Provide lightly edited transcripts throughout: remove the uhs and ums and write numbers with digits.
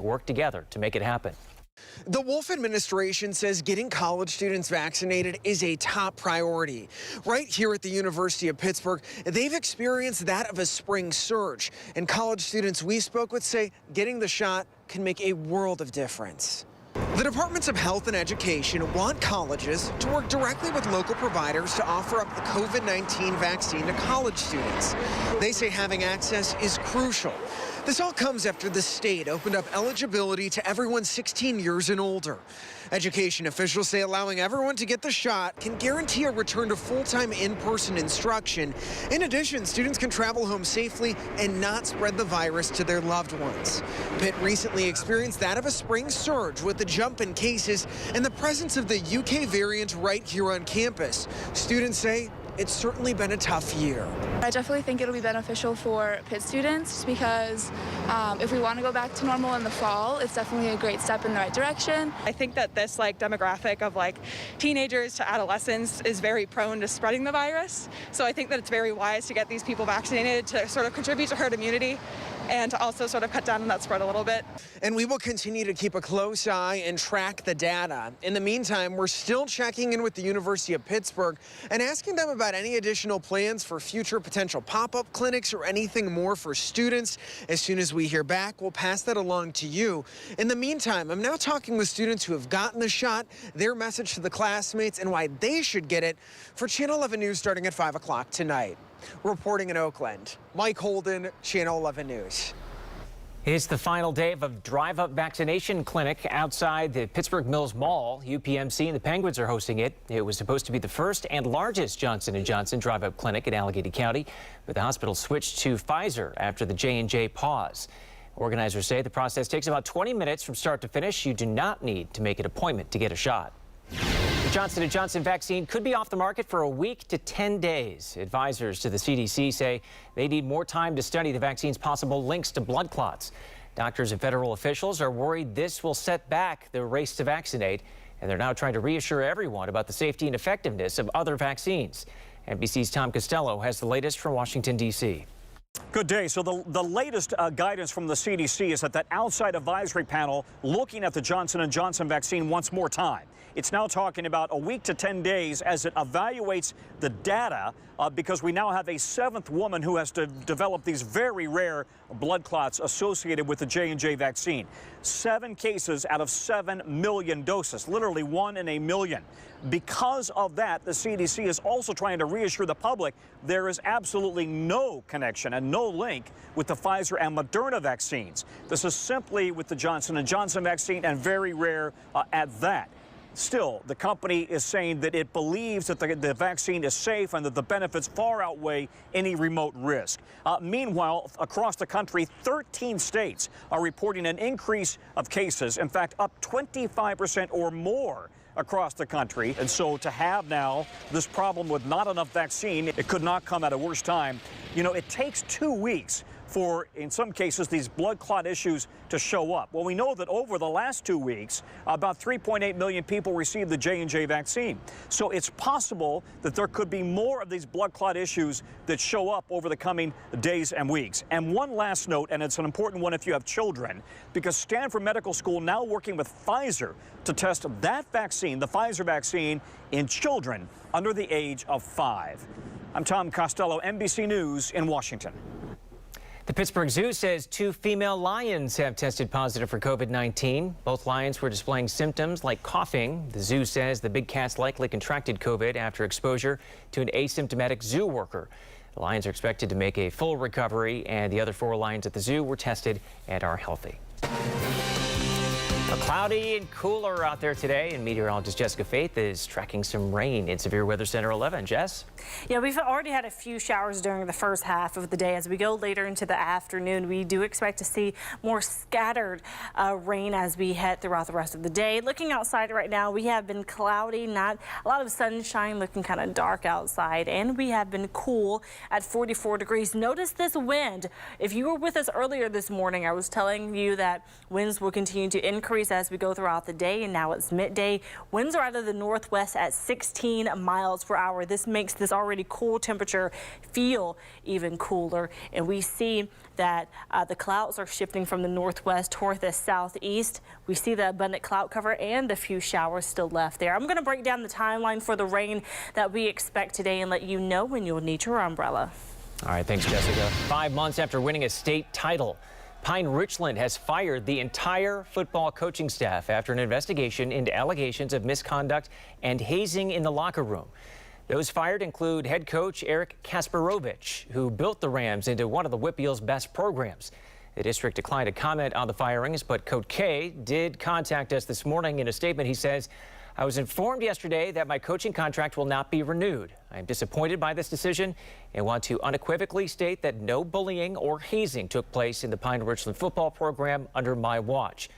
work together to make it happen. The Wolf administration says getting college students vaccinated is a top priority. Right here at the University of Pittsburgh, they've experienced that of a spring surge. And college students we spoke with say getting the shot can make a world of difference. The Departments of Health and Education want colleges to work directly with local providers to offer up the COVID-19 vaccine to college students. They say having access is crucial. This all comes after the state opened up eligibility to everyone 16 years and older. Education officials say allowing everyone to get the shot can guarantee a return to full-time in-person instruction. In addition, students can travel home safely and not spread the virus to their loved ones. Pitt recently experienced that of a spring surge with the jump in cases and the presence of the UK variant right here on campus. Students say it's certainly been a tough year. I definitely think it'll be beneficial for Pitt students because if we want to go back to normal in the fall, it's definitely a great step in the right direction. I think that this demographic of teenagers to adolescents is very prone to spreading the virus. So I think that it's very wise to get these people vaccinated to sort of contribute to herd immunity and to also sort of cut down on that spread a little bit. And we will continue to keep a close eye and track the data. In the meantime, we're still checking in with the University of Pittsburgh and asking them about any additional plans for future potential pop-up clinics or anything more for students. As soon as we hear back, we'll pass that along to you. In the meantime, I'm now talking with students who have gotten the shot, their message to the classmates, and why they should get it for Channel 11 News starting at 5 o'clock tonight. Reporting in Oakland, Mike Holden, Channel 11 News. It's the final day of a drive-up vaccination clinic outside the Pittsburgh Mills Mall. UPMC and the Penguins are hosting it. It was supposed to be the first and largest Johnson & Johnson drive-up clinic in Allegheny County, but the hospital switched to Pfizer after the J&J pause. Organizers say the process takes about 20 minutes from start to finish. You do not need to make an appointment to get a shot. The Johnson & Johnson vaccine could be off the market for a week to 10 days. Advisors to the CDC say they need more time to study the vaccine's possible links to blood clots. Doctors and federal officials are worried this will set back the race to vaccinate, and they're now trying to reassure everyone about the safety and effectiveness of other vaccines. NBC's Tom Costello has the latest from Washington, D.C. Good day. So the latest guidance from the CDC is that outside advisory panel looking at the Johnson & Johnson vaccine wants more time. It's now talking about a week to 10 days as it evaluates the data because we now have a 7th woman who has developed these very rare blood clots associated with the J&J vaccine. 7 cases out of 7 million doses, literally 1 in a million. Because of that, the CDC is also trying to reassure the public there is absolutely no connection and no link with the Pfizer and Moderna vaccines. This is simply with the Johnson & Johnson vaccine and very rare at that. Still, the company is saying that it believes that the vaccine is safe and that the benefits far outweigh any remote risk. Meanwhile, across the country, 13 states are reporting an increase of cases, in fact, up 25% or more across the country. And so to have now this problem with not enough vaccine, it could not come at a worse time. You know, it takes 2 weeks for, in some cases, these blood clot issues to show up. Well, we know that over the last 2 weeks, about 3.8 million people received the J&J vaccine. So it's possible that there could be more of these blood clot issues that show up over the coming days and weeks. And one last note, and it's an important one if you have children, because Stanford Medical School now working with Pfizer to test that vaccine, the Pfizer vaccine, in children under the age of 5. I'm Tom Costello, NBC News in Washington. The Pittsburgh Zoo says 2 female lions have tested positive for COVID-19. Both lions were displaying symptoms like coughing. The zoo says the big cats likely contracted COVID after exposure to an asymptomatic zoo worker. The lions are expected to make a full recovery, and the other 4 lions at the zoo were tested and are healthy. Cloudy and cooler out there today, and meteorologist Jessica Faith is tracking some rain in Severe Weather Center 11. Jess? Yeah, we've already had a few showers during the first half of the day. As we go later into the afternoon, we do expect to see more scattered rain as we head throughout the rest of the day. Looking outside right now, we have been cloudy, not a lot of sunshine, looking kind of dark outside, and we have been cool at 44 degrees. Notice this wind. If you were with us earlier this morning, I was telling you that winds will continue to increase increase as we go throughout the day, and now it's midday. Winds are out of the northwest at 16 miles per hour. This makes this already cool temperature feel even cooler, and we see that the clouds are shifting from the northwest toward the southeast. We see the abundant cloud cover and a few showers still left there. I'm going to break down the timeline for the rain that we expect today and let you know when you'll need your umbrella. All right, thanks, Jessica. 5 months after winning a state title, Pine-Richland has fired the entire football coaching staff after an investigation into allegations of misconduct and hazing in the locker room. Those fired include head coach Eric Kasparovich, who built the Rams into one of the WPIAL's best programs. The district declined to comment on the firings, but Coach K did contact us this morning. In a statement, he says, "I was informed yesterday that my coaching contract will not be renewed. I am disappointed by this decision and want to unequivocally state that no bullying or hazing took place in the Pine-Richland football program under my watch."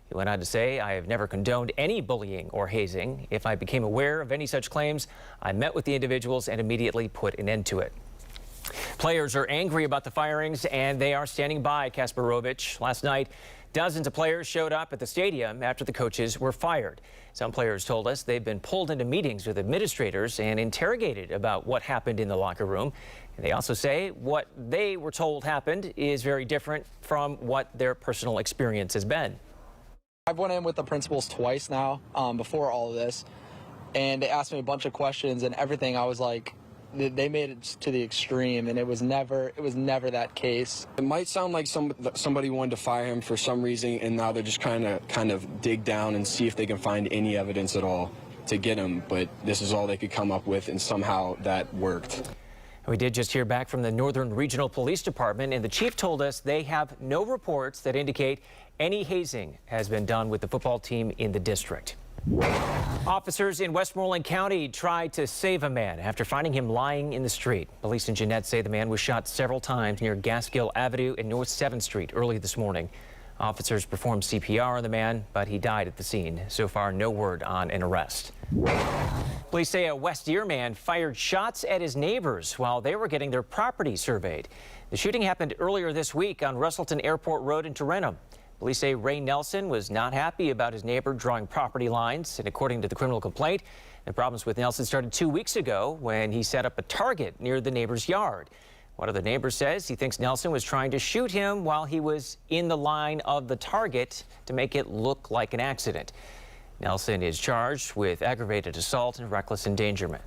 He went on to say, "I have never condoned any bullying or hazing. If I became aware of any such claims, I met with the individuals and immediately put an end to it." Players are angry about the firings, and they are standing by Kasparovich. Last night, dozens of players showed up at the stadium after the coaches were fired. Some players told us they've been pulled into meetings with administrators and interrogated about what happened in the locker room. And they also say what they were told happened is very different from what their personal experience has been. I've went in with the principals twice now before all of this, and they asked me a bunch of questions and everything. I was like, they made it to the extreme, and it was never that case. It might sound like somebody wanted to fire him for some reason, and now they're just kind of dig down and see if they can find any evidence at all to get him. But this is all they could come up with, and somehow that worked. We did just hear back from the Northern Regional Police Department, and the chief told us they have no reports that indicate any hazing has been done with the football team in the district. Officers in Westmoreland County tried to save a man after finding him lying in the street. Police in Jeanette say the man was shot several times near Gaskill Avenue and North 7th Street early this morning. Officers performed CPR on the man, but he died at the scene. So far, no word on an arrest. Police say a West Deer man fired shots at his neighbors while they were getting their property surveyed. The shooting happened earlier this week on Russellton Airport Road in Tarentum. Police say Ray Nelson was not happy about his neighbor drawing property lines, and according to the criminal complaint, the problems with Nelson started 2 weeks ago when he set up a target near the neighbor's yard. One of the neighbors says he thinks Nelson was trying to shoot him while he was in the line of the target to make it look like an accident. Nelson is charged with aggravated assault and reckless endangerment.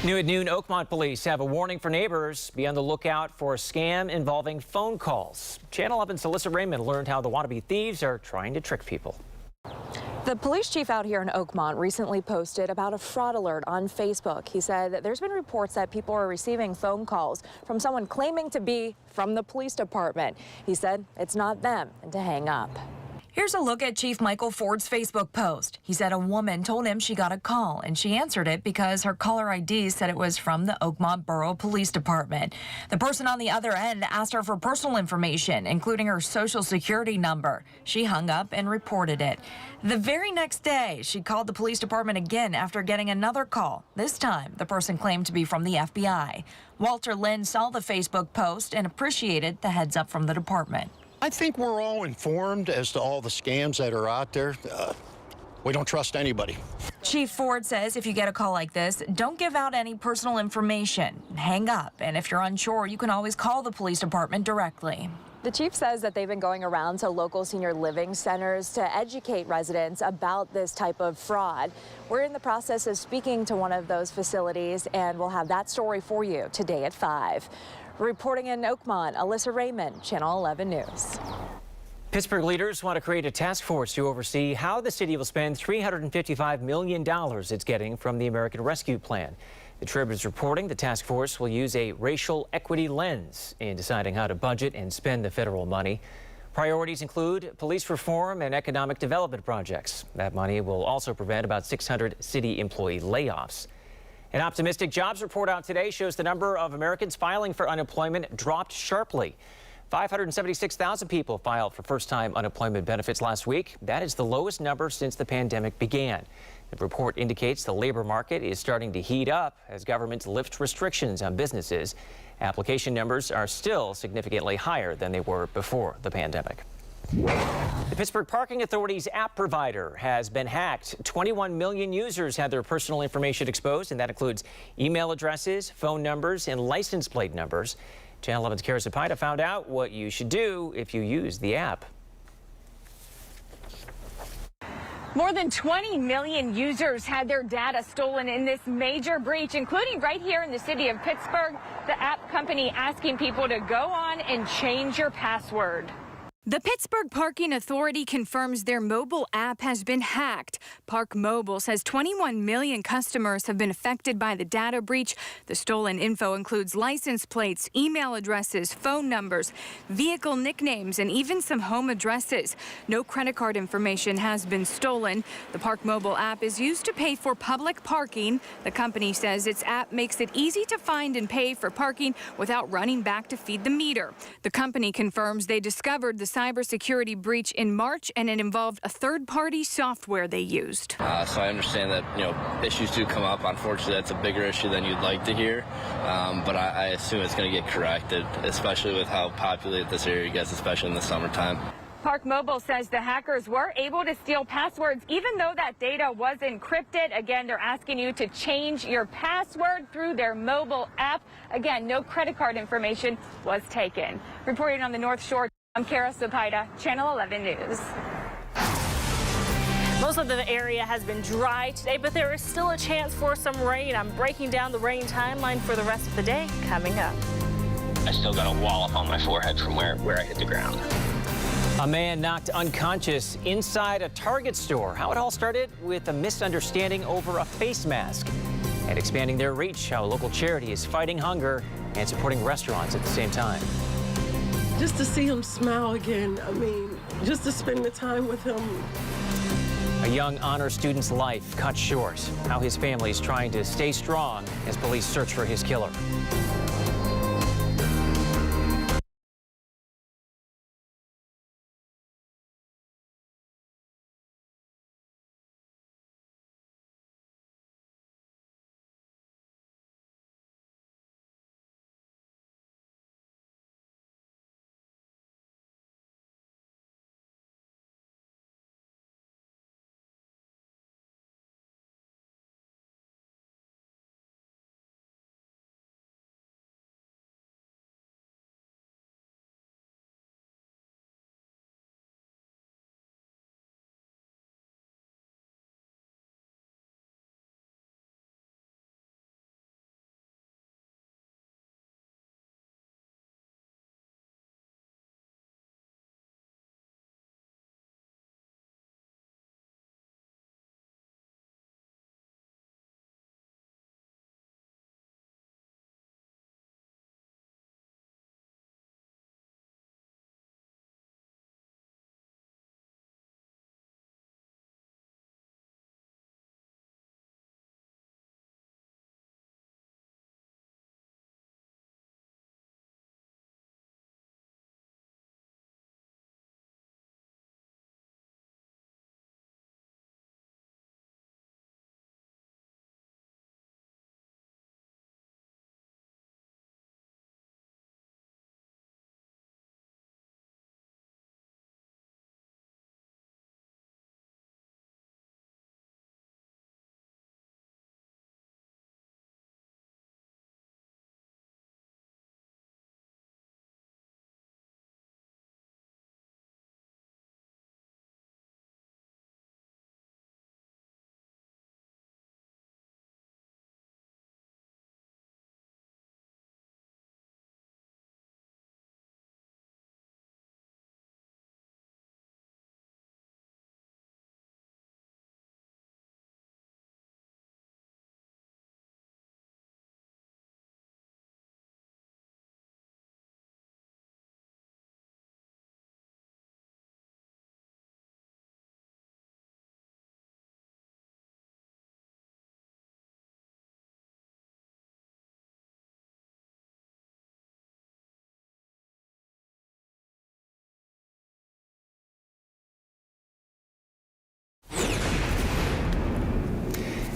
New at noon, Oakmont police have a warning for neighbors. Be on the lookout for a scam involving phone calls. Channel 11's Alyssa Raymond learned how the wannabe thieves are trying to trick people. The police chief out here in Oakmont recently posted about a fraud alert on Facebook. He said that there's been reports that people are receiving phone calls from someone claiming to be from the police department. He said it's not them and to hang up. Here's a look at Chief Michael Ford's Facebook post. He said a woman told him she got a call, and she answered it because her caller ID said it was from the Oakmont Borough Police Department. The person on the other end asked her for personal information, including her social security number. She hung up and reported it. The very next day, she called the police department again after getting another call. This time, the person claimed to be from the FBI. Walter Lynn saw the Facebook post and appreciated the heads up from the department. I think we're all informed as to all the scams that are out there. We don't trust anybody. Chief Ford says if you get a call like this, don't give out any personal information. Hang up, and if you're unsure, you can always call the police department directly. The chief says that they've been going around to local senior living centers to educate residents about this type of fraud. We're in the process of speaking to one of those facilities, and we'll have that story for you today at 5. Reporting in Oakmont, Alyssa Raymond, Channel 11 News. Pittsburgh leaders want to create a task force to oversee how the city will spend $355 million it's getting from the American Rescue Plan. The Trib is reporting the task force will use a racial equity lens in deciding how to budget and spend the federal money. Priorities include police reform and economic development projects. That money will also prevent about 600 city employee layoffs. An optimistic jobs report out today shows the number of Americans filing for unemployment dropped sharply. 576,000 people filed for first-time unemployment benefits last week. That is the lowest number since the pandemic began. The report indicates the labor market is starting to heat up as governments lift restrictions on businesses. Application numbers are still significantly higher than they were before the pandemic. The Pittsburgh Parking Authority's app provider has been hacked. 21 million users had their personal information exposed, and that includes email addresses, phone numbers, and license plate numbers. Channel 11's Kara Zapata found out what you should do if you use the app. More than 20 million users had their data stolen in this major breach, including right here in the city of Pittsburgh. The app company asking people to go on and change your password. The Pittsburgh Parking Authority confirms their mobile app has been hacked. ParkMobile says 21 million customers have been affected by the data breach. The stolen info includes license plates, email addresses, phone numbers, vehicle nicknames, and even some home addresses. No credit card information has been stolen. The ParkMobile app is used to pay for public parking. The company says its app makes it easy to find and pay for parking without running back to feed the meter. The company confirms they discovered the cybersecurity breach in March, and it involved a third-party software they used. So I understand that, issues do come up. Unfortunately, that's a bigger issue than you'd like to hear, but I assume it's going to get corrected, especially with how populated this area gets, especially in the summertime. ParkMobile says the hackers were able to steal passwords even though that data was encrypted. Again, they're asking you to change your password through their mobile app. Again, no credit card information was taken. Reporting on the North Shore, I'm Kara Zapata, Channel 11 News. Most of the area has been dry today, but there is still a chance for some rain. I'm breaking down the rain timeline for the rest of the day coming up. I still got a wallop on my forehead from where I hit the ground. A man knocked unconscious inside a Target store. How it all started with a misunderstanding over a face mask. And expanding their reach, how a local charity is fighting hunger and supporting restaurants at the same time. Just to see him smile again, just to spend the time with him. A young honor student's life cut short. How his family is trying to stay strong as police search for his killer.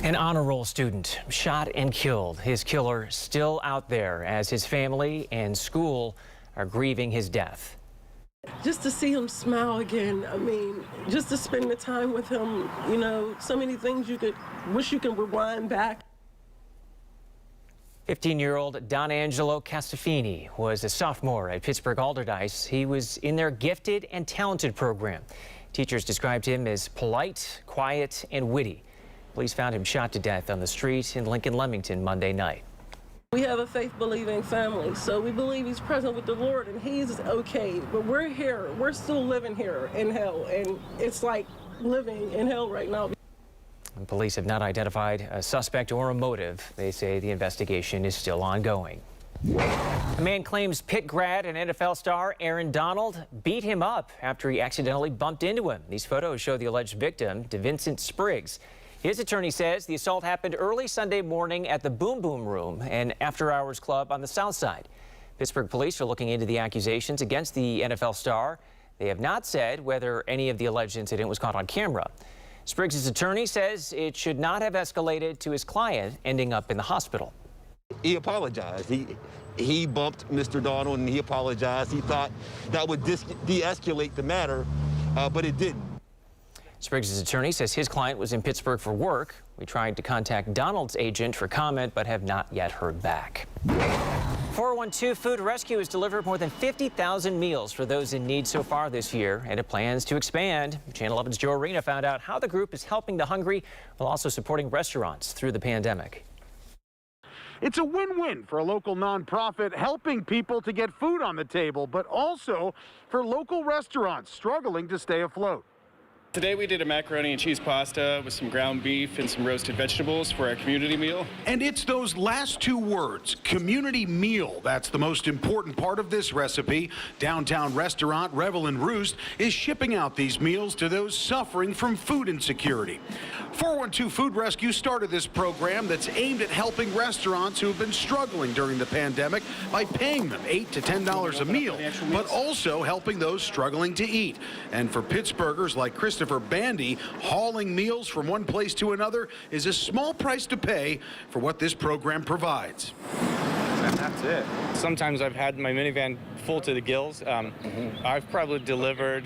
An honor roll student shot and killed. His killer still out there as his family and school are grieving his death. Just to see him smile again, I mean, just to spend the time with him, you know, so many things you could wish you could rewind back. 15-year-old Don Angelo Castafini was a sophomore at Pittsburgh Alderdice. He was in their gifted and talented program. Teachers described him as polite, quiet, and witty. Police found him shot to death on the street in Lincoln-Leamington Monday night. We have a faith-believing family, so we believe he's present with the Lord and he's okay. But we're here. We're still living here in hell, and it's like living in hell right now. And police have not identified a suspect or a motive. They say the investigation is still ongoing. A man claims Pitt grad and NFL star Aaron Donald beat him up after he accidentally bumped into him. These photos show the alleged victim, DeVincent Spriggs. His attorney says the assault happened early Sunday morning at the Boom Boom Room, an after-hours club on the south side. Pittsburgh police are looking into the accusations against the NFL star. They have not said whether any of the alleged incident was caught on camera. Spriggs' attorney says it should not have escalated to his client ending up in the hospital. He apologized. He bumped Mr. Donald and he apologized. He thought that would de-escalate the matter, but it didn't. Spriggs' attorney says his client was in Pittsburgh for work. We tried to contact Donald's agent for comment, but have not yet heard back. 412 Food Rescue has delivered more than 50,000 meals for those in need so far this year, and it plans to expand. Channel 11's Joe Arena found out how the group is helping the hungry while also supporting restaurants through the pandemic. It's a win-win for a local nonprofit helping people to get food on the table, but also for local restaurants struggling to stay afloat. Today we did a macaroni and cheese pasta with some ground beef and some roasted vegetables for our community meal. And it's those last two words, community meal, that's the most important part of this recipe. Downtown restaurant Revel and Roost is shipping out these meals to those suffering from food insecurity. 412 Food Rescue started this program that's aimed at helping restaurants who have been struggling during the pandemic by paying them $8 to $10 a meal, but also helping those struggling to eat. And for Pittsburghers like Christopher Bandy, hauling meals from one place to another is a small price to pay for what this program provides. And that's it. Sometimes I've had my minivan full to the gills. I've probably delivered,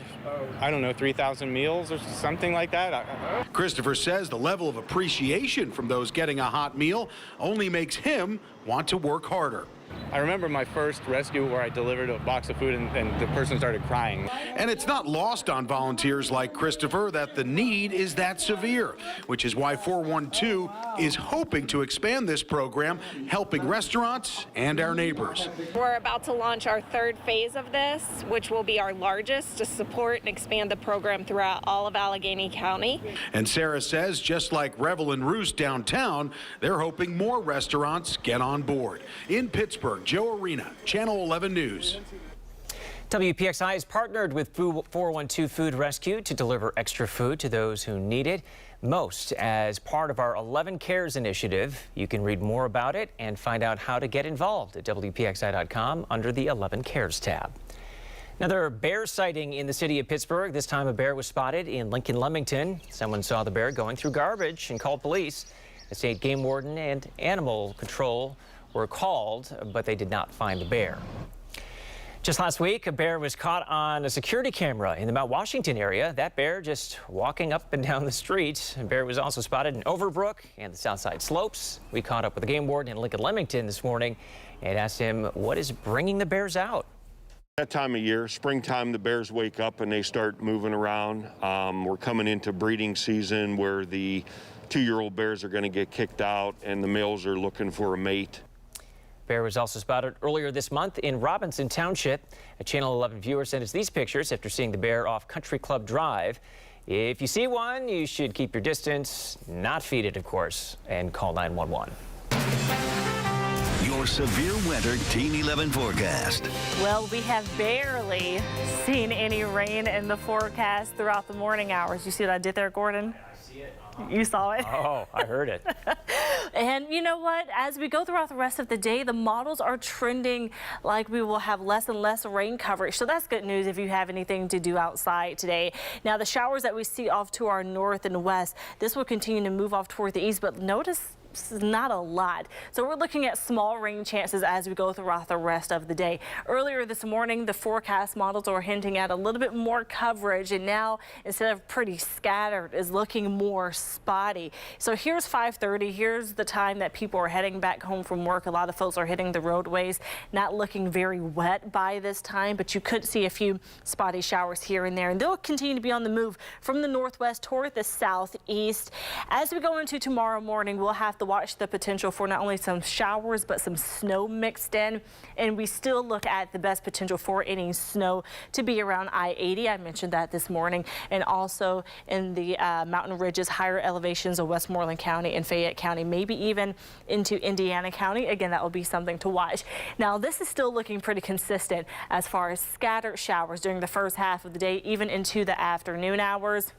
I don't know, 3,000 meals or something like that. Christopher says the level of appreciation from those getting a hot meal only makes him want to work harder. I remember my first rescue where I delivered a box of food and the person started crying. And it's not lost on volunteers like Christopher that the need is that severe, which is why 412 is hoping to expand this program, helping restaurants and our neighbors. We're about to launch our third phase of this, which will be our largest to support and expand the program throughout all of Allegheny County. And Sarah says, just like Revel and Roost downtown, they're hoping more restaurants get on board. In Pittsburgh, Joe Arena, Channel 11 News. WPXI has partnered with 412 Food Rescue to deliver extra food to those who need it most as part of our 11 Cares initiative. You can read more about it and find out how to get involved at WPXI.com under the 11 Cares tab. Another bear sighting in the city of Pittsburgh. This time a bear was spotted in Lincoln-Leamington. Someone saw the bear going through garbage and called police. The state game warden and animal control were called, but they did not find the bear. Just last week, a bear was caught on a security camera in the Mount Washington area. That bear just walking up and down the street. A bear was also spotted in Overbrook and the Southside Slopes. We caught up with the game warden in Lincoln-Leamington this morning and asked him what is bringing the bears out. That time of year, springtime, the bears wake up and they start moving around. We're coming into breeding season where the 2-year-old bears are going to get kicked out and the males are looking for a mate. Bear was also spotted earlier this month in Robinson Township. A Channel 11 viewer sent us these pictures after seeing the bear off Country Club Drive. If you see one, you should keep your distance, not feed it, of course, and call 911. Your severe winter Team 11 forecast. Well, we have barely seen any rain in the forecast throughout the morning hours. You see what I did there, Gordon? You saw it? Oh, I heard it. And you know what? As we go throughout the rest of the day, the models are trending like we will have less and less rain coverage. So that's good news if you have anything to do outside today. Now, the showers that we see off to our north and west, this will continue to move off toward the east. But notice not a lot. So we're looking at small rain chances as we go throughout the rest of the day. Earlier this morning, the forecast models are hinting at a little bit more coverage, and now instead of pretty scattered is looking more spotty. So here's 5:30. Here's the time that people are heading back home from work. A lot of folks are hitting the roadways, not looking very wet by this time, but you could see a few spotty showers here and there, and they'll continue to be on the move from the northwest toward the southeast. As we go into tomorrow morning, we'll have to watch the potential for not only some showers but some snow mixed in, and we still look at the best potential for any snow to be around I-80. I mentioned that this morning, and also in the mountain ridges, higher elevations of Westmoreland County and Fayette County, maybe even into Indiana County. Again, that will be something to watch. Now, this is still looking pretty consistent as far as scattered showers during the first half of the day, even into the afternoon hours.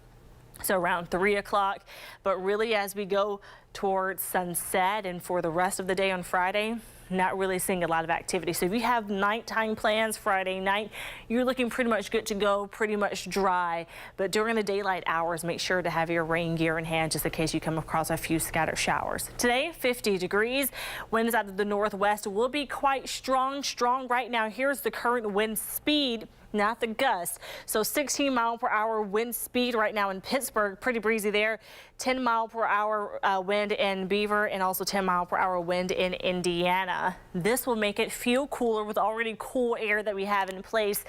So around 3 o'clock, but really as we go towards sunset and for the rest of the day on Friday, not really seeing a lot of activity. So if you have nighttime plans Friday night, you're looking pretty much good to go, pretty much dry. But during the daylight hours, make sure to have your rain gear in hand just in case you come across a few scattered showers. Today, 50 degrees. Winds out of the northwest will be quite strong right now. Here's the current wind speed, not the gust. So 16 mile per hour wind speed right now in Pittsburgh, pretty breezy there. 10 mile per hour wind in Beaver, and also 10 mile per hour wind in Indiana. This will make it feel cooler with already cool air that we have in place.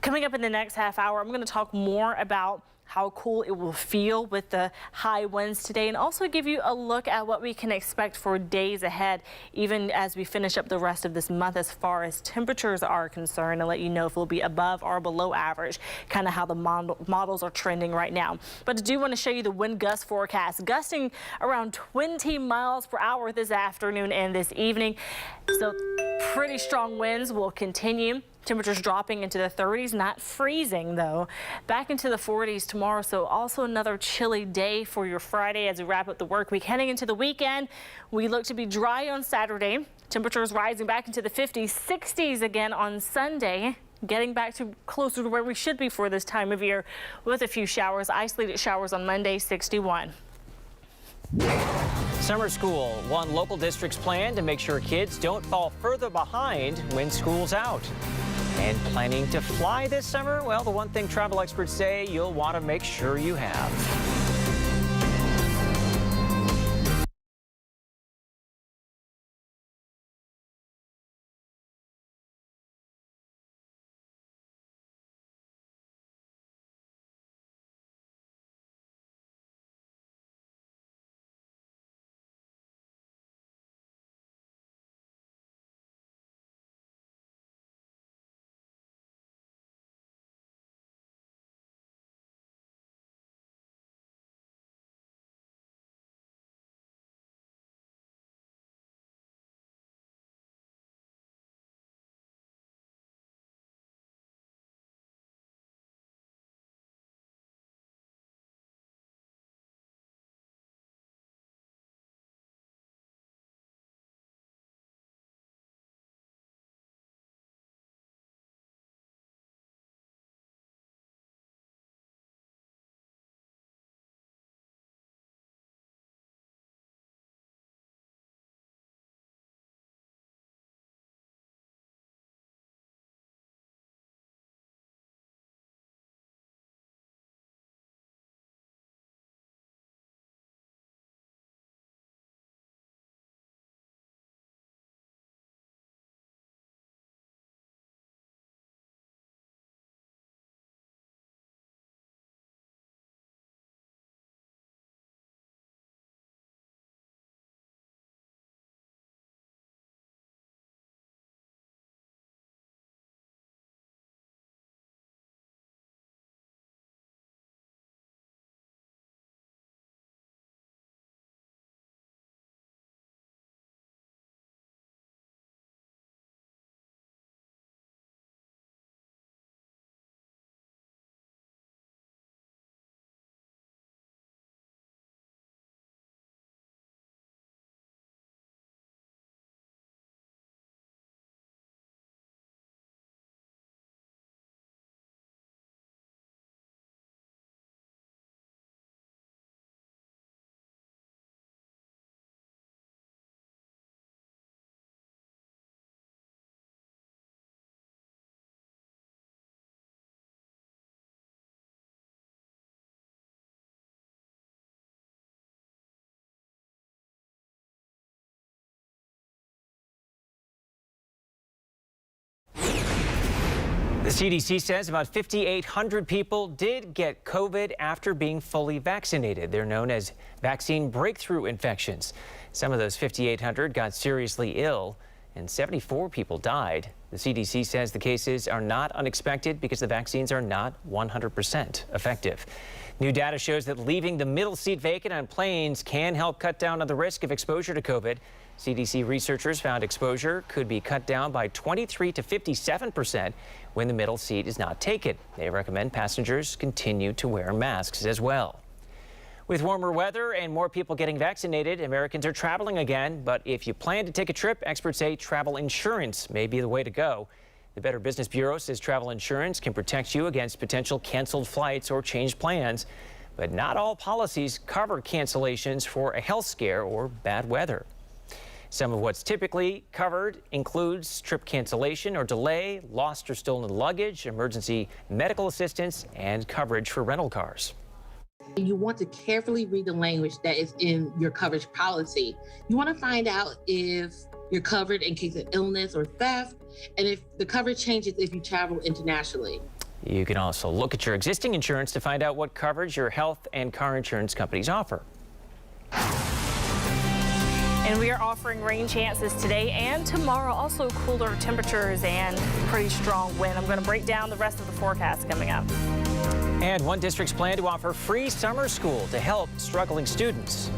Coming up in the next half hour, I'm going to talk more about how cool it will feel with the high winds today, and also give you a look at what we can expect for days ahead, even as we finish up the rest of this month as far as temperatures are concerned, and let you know if we'll be above or below average, kind of how the models are trending right now. But I do want to show you the wind gust forecast, gusting around 20 miles per hour this afternoon and this evening. So pretty strong winds will continue. Temperatures dropping into the 30s, not freezing though. Back into the 40s tomorrow, so also another chilly day for your Friday as we wrap up the work week. Heading into the weekend, we look to be dry on Saturday. Temperatures rising back into the 50s, 60s again on Sunday. Getting back to closer to where we should be for this time of year with a few showers, isolated showers on Monday, 61. Summer school, one local district's plan to make sure kids don't fall further behind when school's out. And planning to fly this summer? Well, the one thing travel experts say you'll want to make sure you have. The CDC says about 5,800 people did get COVID after being fully vaccinated. They're known as vaccine breakthrough infections. Some of those 5,800 got seriously ill and 74 people died. The CDC says the cases are not unexpected because the vaccines are not 100% effective. New data shows that leaving the middle seat vacant on planes can help cut down on the risk of exposure to COVID. CDC researchers found exposure could be cut down by 23 to 57% when the middle seat is not taken. They recommend passengers continue to wear masks as well. With warmer weather and more people getting vaccinated, Americans are traveling again. But if you plan to take a trip, experts say travel insurance may be the way to go. The Better Business Bureau says travel insurance can protect you against potential canceled flights or changed plans. But not all policies cover cancellations for a health scare or bad weather. Some of what's typically covered includes trip cancellation or delay, lost or stolen luggage, emergency medical assistance, and coverage for rental cars. You want to carefully read the language that is in your coverage policy. You want to find out if you're covered in case of illness or theft, and if the coverage changes if you travel internationally. You can also look at your existing insurance to find out what coverage your health and car insurance companies offer. And we are offering rain chances today and tomorrow, also cooler temperatures and pretty strong wind. I'm going to break down the rest of the forecast coming up. And one district's plan to offer free summer school to help struggling students.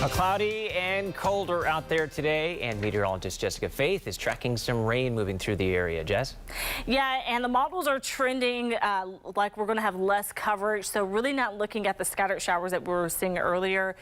Cloudy and colder out there today, and meteorologist Jessica Faith is tracking some rain moving through the area. Jess? Yeah, and the models are trending like we're going to have less coverage, so really not looking at the scattered showers that we were seeing earlier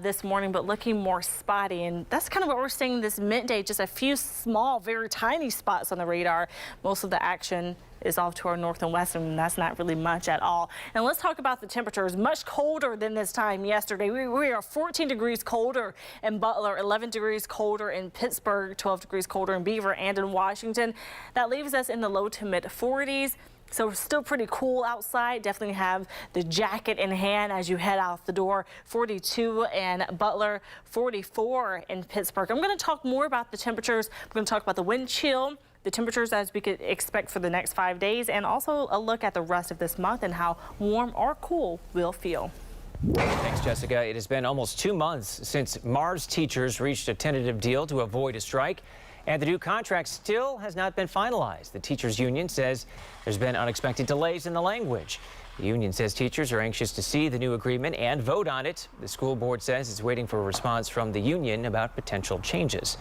this morning, but looking more spotty, and that's kind of what we're seeing this midday, just a few small, very tiny spots on the radar. Most of the action is off to our north and west, and that's not really much at all. And let's talk about the temperatures. Much colder than this time yesterday. We are 14 degrees colder in Butler, 11 degrees colder in Pittsburgh, 12 degrees colder in Beaver and in Washington. That leaves us in the low to mid 40s. So still pretty cool outside. Definitely have the jacket in hand as you head out the door. 42 in Butler, 44 in Pittsburgh. I'm going to talk more about the temperatures. We're going to talk about the wind chill, the temperatures as we could expect for the next 5 days, and also a look at the rest of this month and how warm or cool we'll feel. Thanks, Jessica. It has been almost 2 months since Mars teachers reached a tentative deal to avoid a strike, and the new contract still has not been finalized. The teachers union says there's been unexpected delays in the language. The union says teachers are anxious to see the new agreement and vote on it. The school board says it's waiting for a response from the union about potential changes.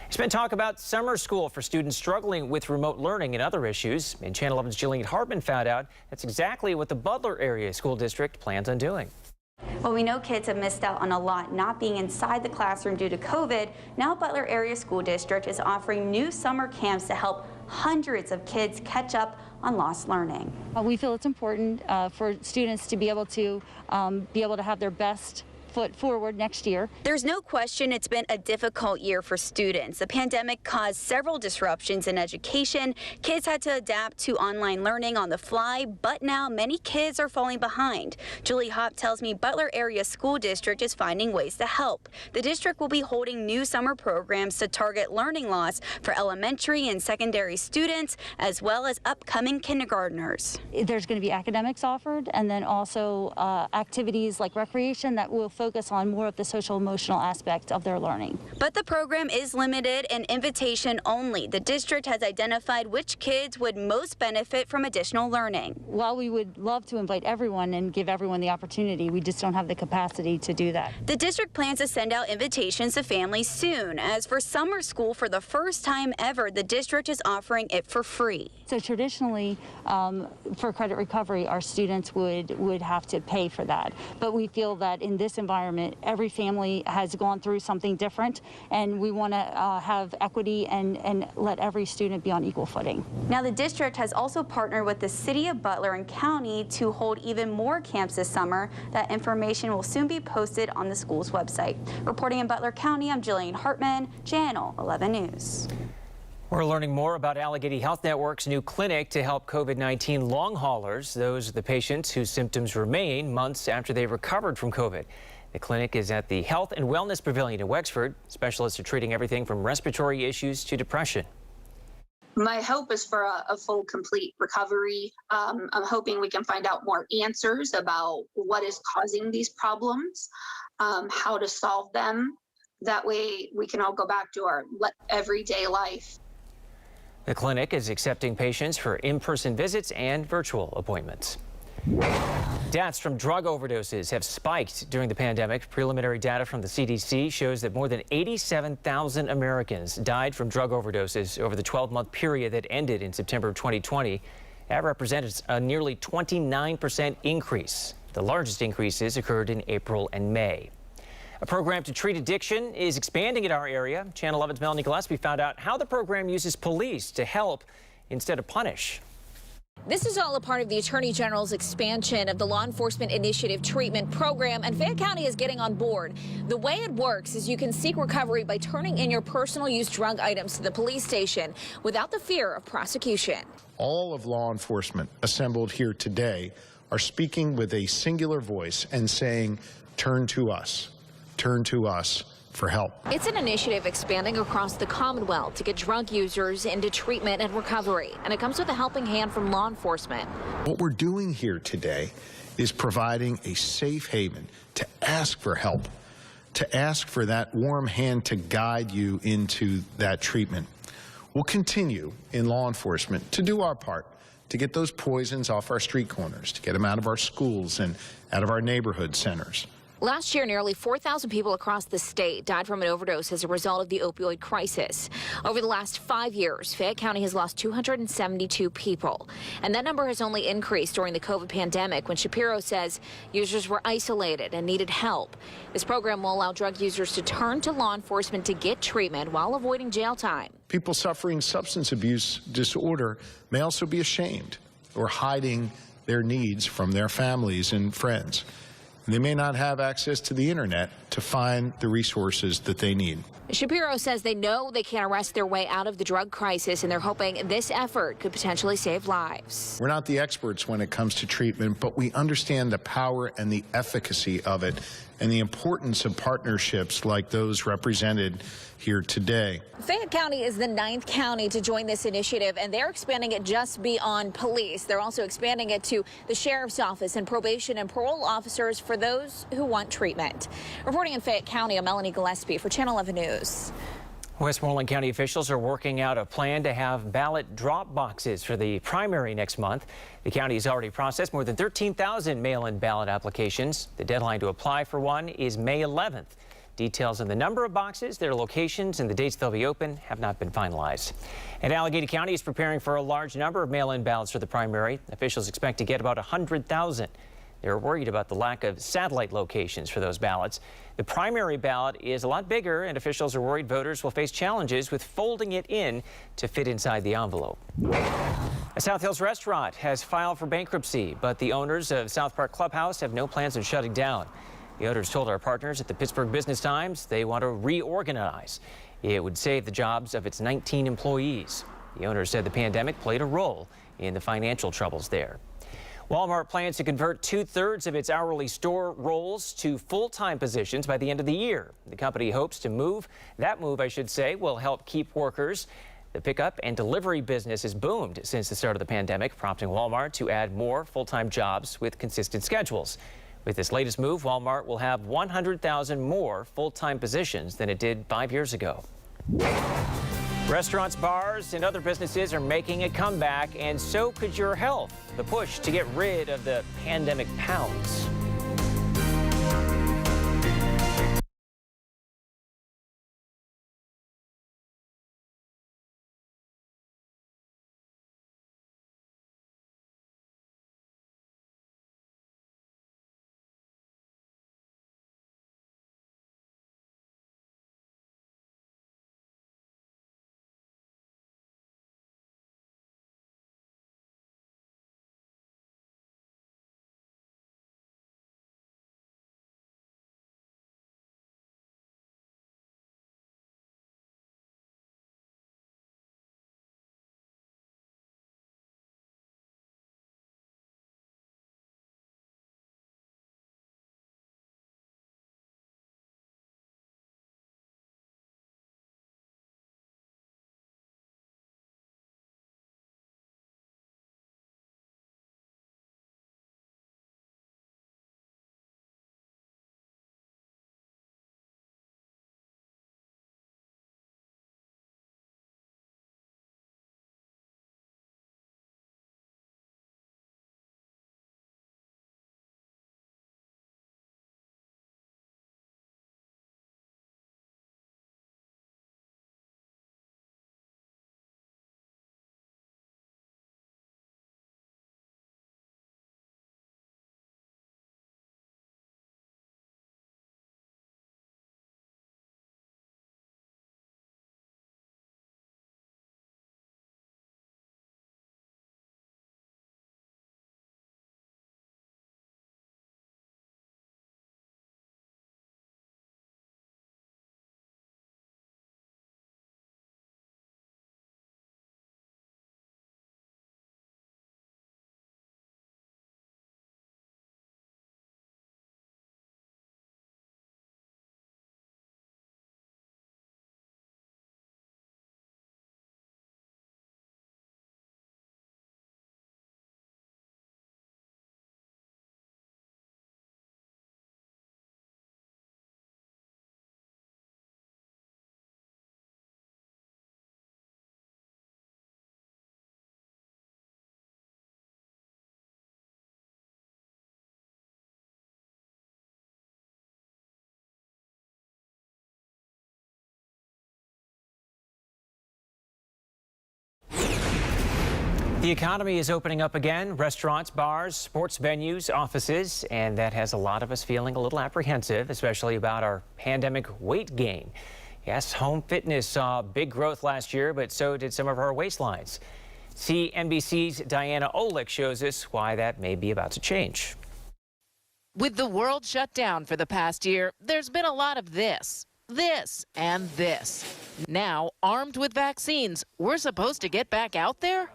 There's been talk about summer school for students struggling with remote learning and other issues. And Channel 11's Jillian Hartman found out that's exactly what the Butler Area School District plans on doing. Well, we know kids have missed out on a lot not being inside the classroom due to COVID. Now Butler Area School District is offering new summer camps to help hundreds of kids catch up on lost learning. We feel it's important for students to be able to have their best foot forward next year. There's no question it's been a difficult year for students. The pandemic caused several disruptions in education. Kids had to adapt to online learning on the fly, but now many kids are falling behind. Julie Hopp tells me Butler Area School District is finding ways to help. The district will be holding new summer programs to target learning loss for elementary and secondary students, as well as upcoming kindergartners. There's going to be academics offered, and then also activities like recreation that will focus on more of the social emotional aspect of their learning. But the program is limited and invitation only. The district has identified which kids would most benefit from additional learning. While we would love to invite everyone and give everyone the opportunity, we just don't have the capacity to do that. The district plans to send out invitations to families soon. As for summer school, for the first time ever, the district is offering it for free. So traditionally, for credit recovery, our students would have to pay for that. But we feel that in this environment, every family has gone through something different, and we want to have equity and let every student be on equal footing. Now, the district has also partnered with the City of Butler and County to hold even more camps this summer. That information will soon be posted on the school's website. Reporting in Butler County, I'm Jillian Hartman, Channel 11 News. We're learning more about Allegheny Health Network's new clinic to help COVID-19 long haulers. Those are the patients whose symptoms remain months after they recovered from COVID. The clinic is at the Health and Wellness Pavilion in Wexford. Specialists are treating everything from respiratory issues to depression. My hope is for a full, complete recovery. I'm hoping we can find out more answers about what is causing these problems, how to solve them. That way we can all go back to our everyday life. The clinic is accepting patients for in-person visits and virtual appointments. Deaths from drug overdoses have spiked during the pandemic. Preliminary data from the CDC shows that more than 87,000 Americans died from drug overdoses over the 12-month period that ended in September of 2020. That represents a nearly 29% increase. The largest increases occurred in April and May. A program to treat addiction is expanding in our area. Channel 11's Melanie Gillespie found out how the program uses police to help instead of punish. This is all a part of the Attorney General's expansion of the Law Enforcement Initiative Treatment Program, and Fayette County is getting on board. The way it works is you can seek recovery by turning in your personal use drug items to the police station without the fear of prosecution. All of law enforcement assembled here today are speaking with a singular voice and saying, turn to us for help. It's an initiative expanding across the Commonwealth to get drug users into treatment and recovery, and it comes with a helping hand from law enforcement. What we're doing here today is providing a safe haven to ask for help, to ask for that warm hand to guide you into that treatment. We'll continue in law enforcement to do our part to get those poisons off our street corners, to get them out of our schools and out of our neighborhood centers. Last year, nearly 4,000 people across the state died from an overdose as a result of the opioid crisis. Over the last 5 years, Fayette County has lost 272 people. And that number has only increased during the COVID pandemic when Shapiro says users were isolated and needed help. This program will allow drug users to turn to law enforcement to get treatment while avoiding jail time. People suffering substance abuse disorder may also be ashamed or hiding their needs from their families and friends. They may not have access to the internet to find the resources that they need. Shapiro says they know they can't arrest their way out of the drug crisis, and they're hoping this effort could potentially save lives. We're not the experts when it comes to treatment, but we understand the power and the efficacy of it and the importance of partnerships like those represented here today. Fayette County is the 9th county to join this initiative, and they're expanding it just beyond police. They're also expanding it to the sheriff's office and probation and parole officers for those who want treatment. Reporting in Fayette County, I'm Melanie Gillespie for Channel 11 News. Westmoreland County officials are working out a plan to have ballot drop boxes for the primary next month. The county has already processed more than 13,000 mail-in ballot applications. The deadline to apply for one is May 11th. Details on the number of boxes, their locations, and the dates they'll be open have not been finalized. And Allegheny County is preparing for a large number of mail-in ballots for the primary. Officials expect to get about 100,000. They're worried about the lack of satellite locations for those ballots. The primary ballot is a lot bigger, and officials are worried voters will face challenges with folding it in to fit inside the envelope. A South Hills restaurant has filed for bankruptcy, but the owners of South Park Clubhouse have no plans on shutting down. The owners told our partners at the Pittsburgh Business Times they want to reorganize. It would save the jobs of its 19 employees. The owners said the pandemic played a role in the financial troubles there. Walmart plans to convert 2/3 of its hourly store roles to full-time positions by the end of the year. The company hopes to move. That move, I should say, will help keep workers. The pickup and delivery business has boomed since the start of the pandemic, prompting Walmart to add more full-time jobs with consistent schedules. With this latest move, Walmart will have 100,000 more full-time positions than it did 5 years ago. Restaurants, bars, and other businesses are making a comeback, and so could your health. The push to get rid of the pandemic pounds. The economy is opening up again. Restaurants, bars, sports venues, offices, and that has a lot of us feeling a little apprehensive, especially about our pandemic weight gain. Yes, home fitness saw big growth last year, but so did some of our waistlines. CNBC's Diana Olick shows us why that may be about to change. With the world shut down for the past year, there's been a lot of this, and this. Now, armed with vaccines, we're supposed to get back out there?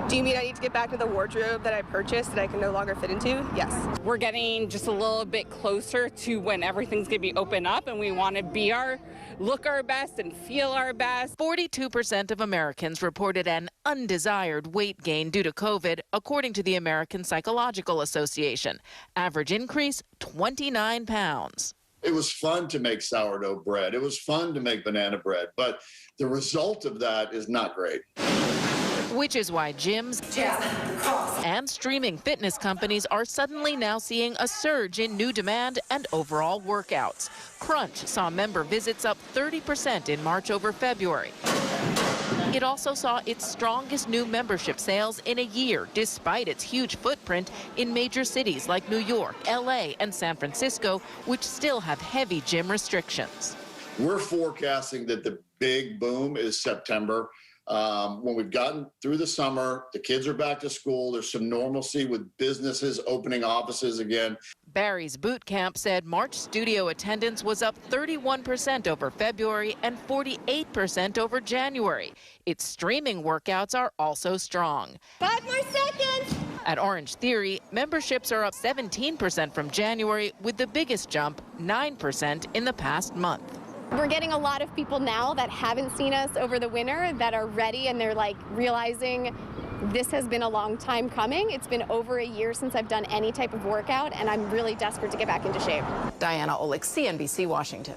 Do you mean I need to get back to the wardrobe that I purchased that I can no longer fit into? Yes. We're getting just a little bit closer to when everything's going to be open up, and we want to look our best and feel our best. 42% of Americans reported an undesired weight gain due to COVID, according to the American Psychological Association. Average increase, 29 pounds. It was fun to make sourdough bread. It was fun to make banana bread, but the result of that is not great. Which is why gyms and streaming fitness companies are suddenly now seeing a surge in new demand and overall workouts. Crunch saw member visits up 30% in March over February. It also saw its strongest new membership sales in a year, despite its huge footprint in major cities like New York, LA, and San Francisco, which still have heavy gym restrictions. We're forecasting that the big boom is September. When we've gotten through the summer, the kids are back to school, there's some normalcy with businesses opening offices again. Barry's Boot Camp said March studio attendance was up 31% over February and 48% over January. Its streaming workouts are also strong. 5 more seconds. At Orange Theory, memberships are up 17% from January, with the biggest jump, 9% in the past month. We're getting a lot of people now that haven't seen us over the winter that are ready, and they're like realizing this has been a long time coming. It's been over a year since I've done any type of workout, and I'm really desperate to get back into shape. Diana Olick, CNBC, Washington.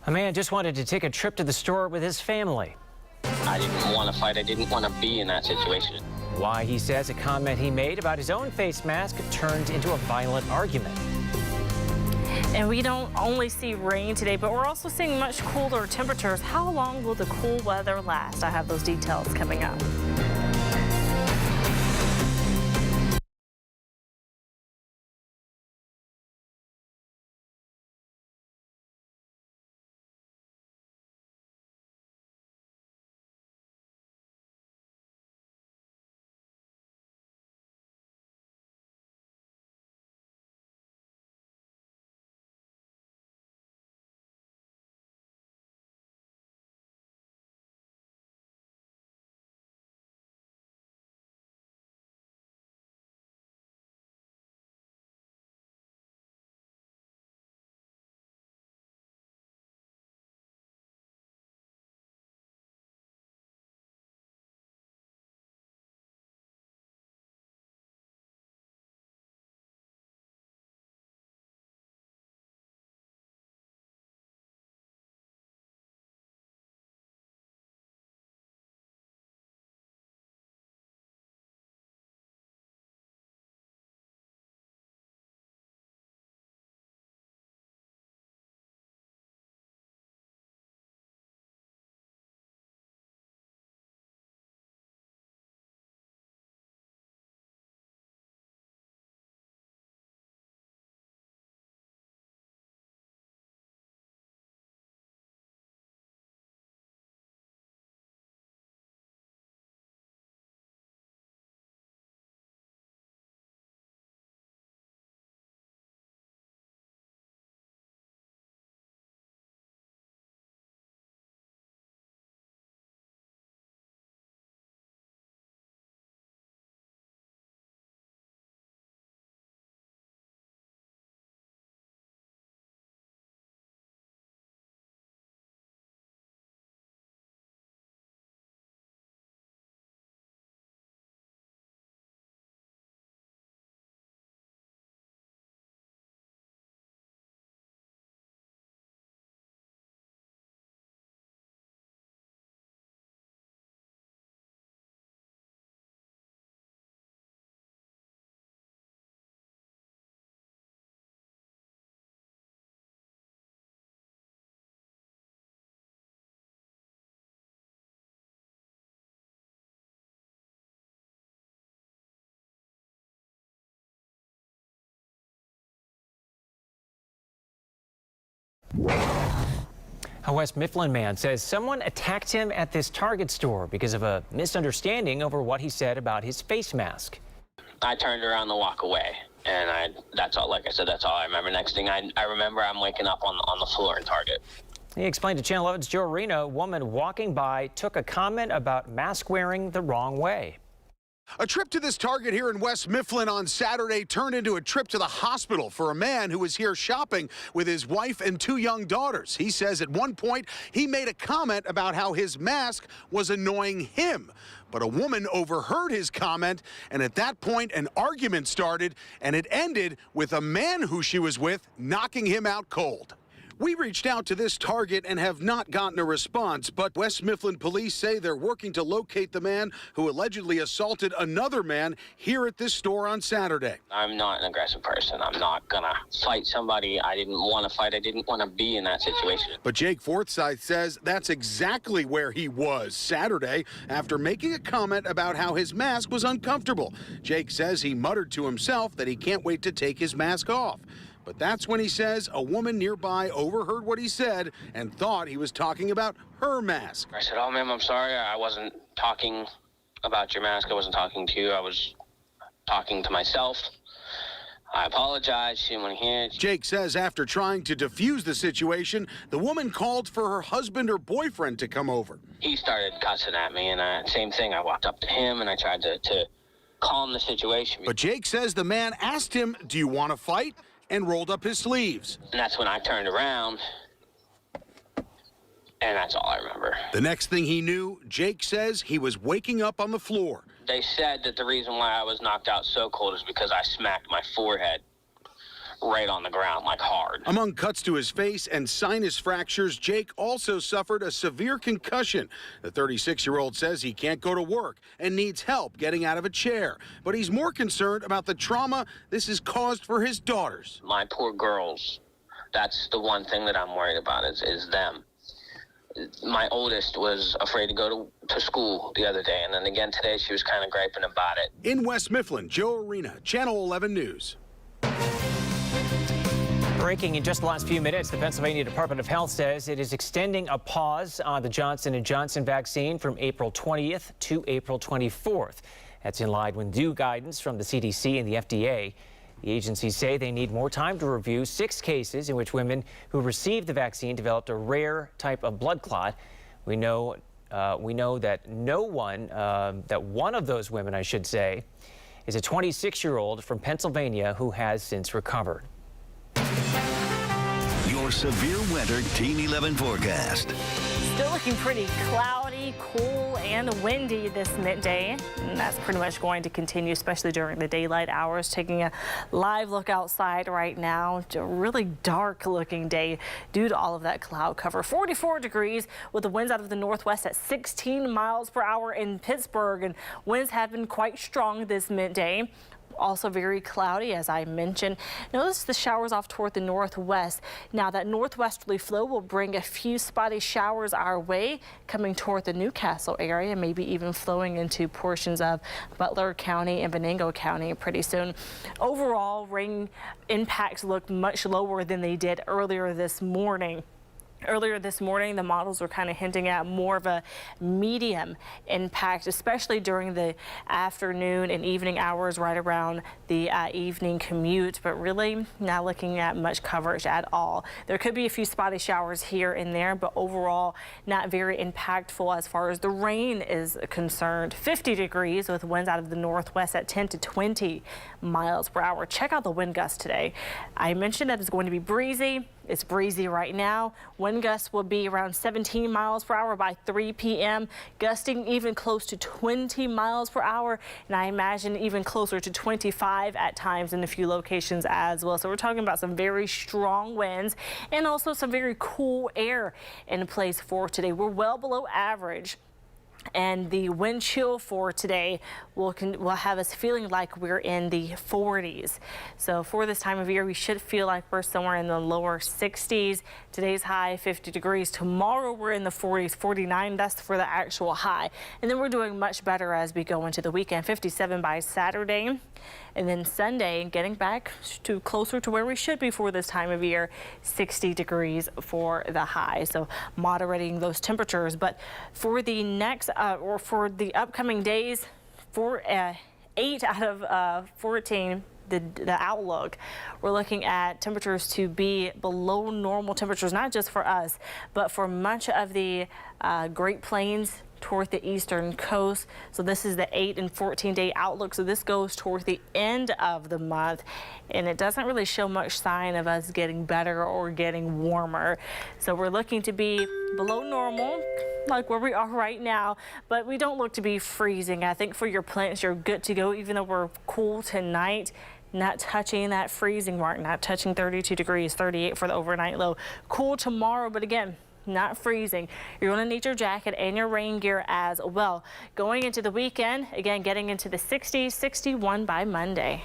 A man just wanted to take a trip to the store with his family. I didn't want to fight. I didn't want to be in that situation. Why, he says, a comment he made about his own face mask turned into a violent argument. And we don't only see rain today, but we're also seeing much cooler temperatures. How long will the cool weather last? I have those details coming up. A West Mifflin man says someone attacked him at this Target store because of a misunderstanding over what he said about his face mask. I turned around to walk away, and that's all. Like I said, that's all I remember. Next thing I remember, I'm waking up on the floor in Target. He explained to Channel 11's Joe Arena, a woman walking by took a comment about mask wearing the wrong way. A trip to this Target here in West Mifflin on Saturday turned into a trip to the hospital for a man who was here shopping with his wife and 2 young daughters. He says at one point he made a comment about how his mask was annoying him. But a woman overheard his comment, and at that point an argument started, and it ended with a man who she was with knocking him out cold. We reached out to this Target and have not gotten a response, but West Mifflin police say they're working to locate the man who allegedly assaulted another man here at this store on Saturday. I'm not an aggressive person. I'm not gonna fight somebody I didn't want to fight. I didn't want to be in that situation. But Jake Forsyth says that's exactly where he was Saturday after making a comment about how his mask was uncomfortable. Jake says he muttered to himself that he can't wait to take his mask off. But that's when he says a woman nearby overheard what he said and thought he was talking about her mask. I said, "Oh, ma'am, I'm sorry. I wasn't talking about your mask. I wasn't talking to you. I was talking to myself. I apologize. She didn't want to hear it." Jake says after trying to defuse the situation, the woman called for her husband or boyfriend to come over. He started cussing at me, and same thing. I walked up to him, and I tried to calm the situation. But Jake says the man asked him, "Do you want to fight?" and rolled up his sleeves. And that's when I turned around, and that's all I remember. The next thing he knew, Jake says he was waking up on the floor. They said that the reason why I was knocked out so cold is because I smacked my forehead right on the ground, like hard. Among cuts to his face and sinus fractures, Jake also suffered a severe concussion. The 36-year-old says he can't go to work and needs help getting out of a chair. But he's more concerned about the trauma this has caused for his daughters. My poor girls, that's the one thing that I'm worried about is them. My oldest was afraid to go to school the other day, and then again today she was kind of griping about it. In West Mifflin, Joe Arena, Channel 11 News. Breaking in just the last few minutes, the Pennsylvania Department of Health says it is extending a pause on the Johnson & Johnson vaccine from April 20th to April 24th. That's in line with new guidance from the CDC and the FDA. The agencies say they need more time to review 6 cases in which women who received the vaccine developed a rare type of blood clot. We know that one of those women, I should say, is a 26-year-old from Pennsylvania who has since recovered. Your severe winter Team 11 forecast. Still looking pretty cloudy, cool, and windy this midday. And that's pretty much going to continue, especially during the daylight hours. Taking a live look outside right now. It's a really dark looking day due to all of that cloud cover. 44 degrees with the winds out of the northwest at 16 miles per hour in Pittsburgh. And winds have been quite strong this midday. Also very cloudy, as I mentioned. Notice the showers off toward the northwest. Now that northwesterly flow will bring a few spotty showers our way, coming toward the Newcastle area, maybe even flowing into portions of Butler County and Venango County pretty soon. Overall, rain impacts look much lower than they did earlier this morning. Earlier this morning, the models were kind of hinting at more of a medium impact, especially during the afternoon and evening hours right around the evening commute, but really not looking at much coverage at all. There could be a few spotty showers here and there, but overall not very impactful as far as the rain is concerned. 50 degrees with winds out of the northwest at 10 to 20 miles per hour. Check out the wind gusts today. I mentioned that it's going to be breezy. It's breezy right now. Wind gusts will be around 17 miles per hour by 3 p.m., gusting even close to 20 miles per hour, and I imagine even closer to 25 at times in a few locations as well. So we're talking about some very strong winds and also some very cool air in place for today. We're well below average And the wind chill for today will have us feeling like we're in the 40s. So for this time of year, we should feel like we're somewhere in the lower 60s. Today's high 50 degrees. Tomorrow we're in the 40s, 49. That's for the actual high. And then we're doing much better as we go into the weekend. 57 by Saturday. And then Sunday, getting back to closer to where we should be for this time of year, 60 degrees for the high. So moderating those temperatures. But for the next or for the upcoming days, 8 out of 14, the outlook, we're looking at temperatures to be below normal temperatures, not just for us, but for much of the Great Plains toward the eastern coast. So this is the 8 and 14 day outlook. So this goes toward the end of the month, and it doesn't really show much sign of us getting better or getting warmer. So we're looking to be below normal, like where we are right now, but we don't look to be freezing. I think for your plants, you're good to go, even though we're cool tonight. Not touching that freezing mark, not touching 32 degrees, 38 for the overnight low. Cool tomorrow, but again, not freezing. You're going to need your jacket and your rain gear as well. Going into the weekend, again, getting into the 60s, 61 by Monday.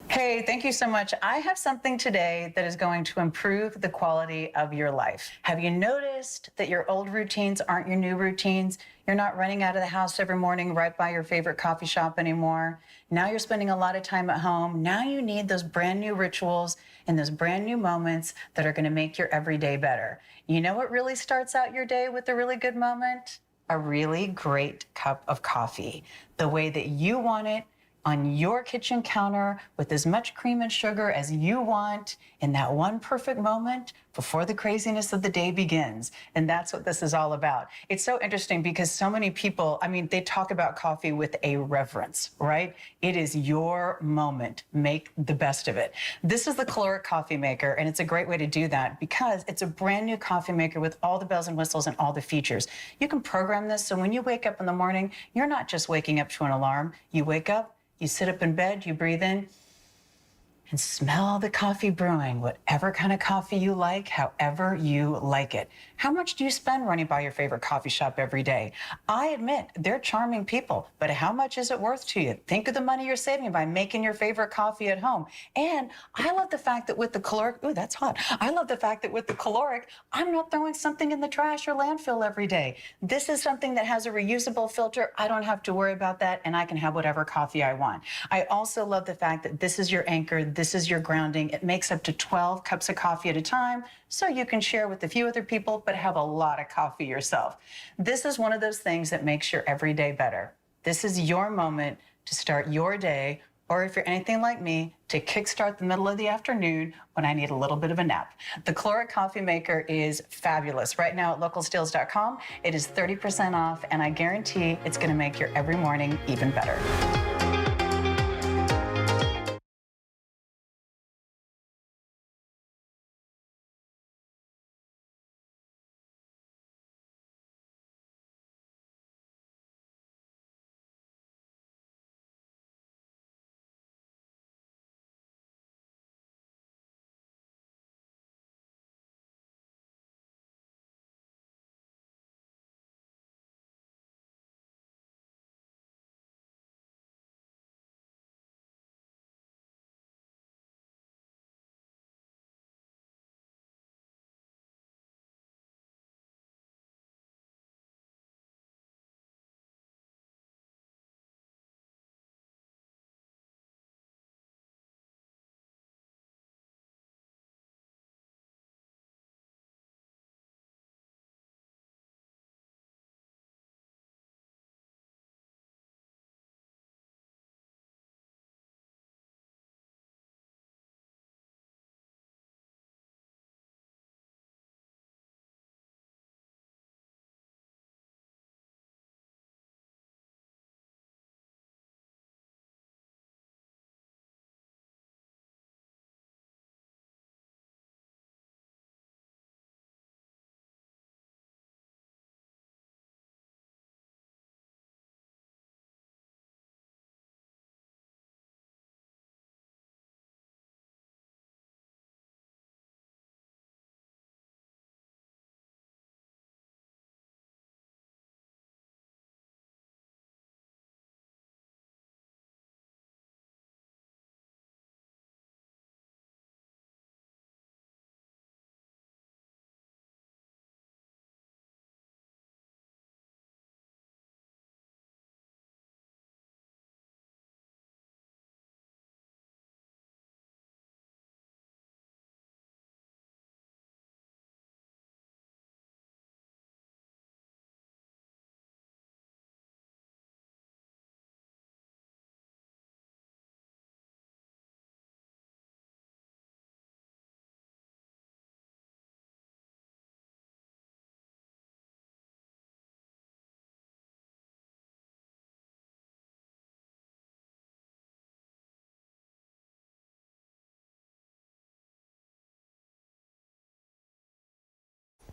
Hey, thank you so much. I have something today that is going to improve the quality of your life. Have you noticed that your old routines aren't your new routines? You're not running out of the house every morning right by your favorite coffee shop anymore. Now you're spending a lot of time at home. Now you need those brand new rituals and those brand new moments that are going to make your everyday better. You know what really starts out your day with a really good moment? A really great cup of coffee, the way that you want it, on your kitchen counter with as much cream and sugar as you want in that one perfect moment before the craziness of the day begins. And that's what this is all about. It's so interesting because so many people, I mean, they talk about coffee with a reverence, right? It is your moment. Make the best of it. This is the caloric coffee maker, and it's a great way to do that because it's a brand new coffee maker with all the bells and whistles and all the features. You can program this so when you wake up in the morning, you're not just waking up to an alarm. You wake up, you sit up in bed, you breathe in, and smell the coffee brewing, whatever kind of coffee you like, however you like it. How much do you spend running by your favorite coffee shop every day? I admit, they're charming people, but how much is it worth to you? Think of the money you're saving by making your favorite coffee at home. And I love the fact that with the caloric, ooh, that's hot. I love the fact that with the caloric, I'm not throwing something in the trash or landfill every day. This is something that has a reusable filter. I don't have to worry about that, and I can have whatever coffee I want. I also love the fact that this is your anchor. This is your grounding. It makes up to 12 cups of coffee at a time, so you can share with a few other people, but have a lot of coffee yourself. This is one of those things that makes your everyday better. This is your moment to start your day, or if you're anything like me, to kickstart the middle of the afternoon when I need a little bit of a nap. The caloric coffee maker is fabulous. Right now at localsteels.com, it is 30% off, and I guarantee it's going to make your every morning even better.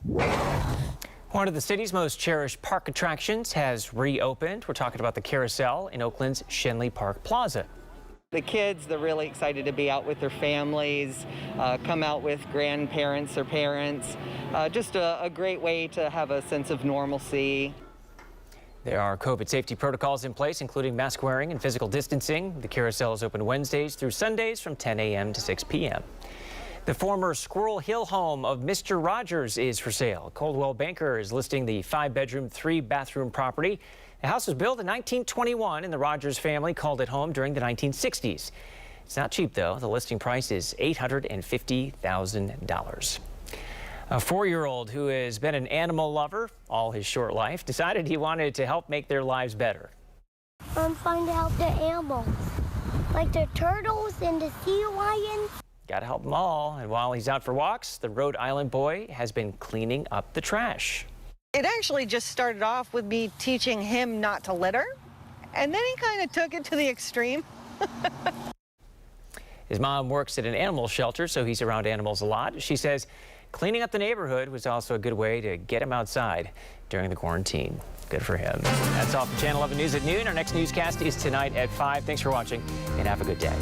One of the city's most cherished park attractions has reopened. We're talking about the Carousel in Oakland's Shenley Park Plaza. The kids, they're really excited to be out with their families, come out with grandparents or parents. Just a great way to have a sense of normalcy. There are COVID safety protocols in place, including mask wearing and physical distancing. The Carousel is open Wednesdays through Sundays from 10 a.m. to 6 p.m. The former Squirrel Hill home of Mr. Rogers is for sale. Coldwell Banker is listing the 5-bedroom, 3-bathroom property. The house was built in 1921, and the Rogers family called it home during the 1960s. It's not cheap, though. The listing price is $850,000. A 4-year-old who has been an animal lover all his short life decided he wanted to help make their lives better. I'm trying to help the animals, like the turtles and the sea lions. Got to help them all. And while he's out for walks, the Rhode Island boy has been cleaning up the trash. It actually just started off with me teaching him not to litter, and then he kind of took it to the extreme. His mom works at an animal shelter, so he's around animals a lot. She says cleaning up the neighborhood was also a good way to get him outside during the quarantine. Good for him. That's all from Channel 11 News at noon. Our next newscast is tonight at 5. Thanks for watching, and have a good day.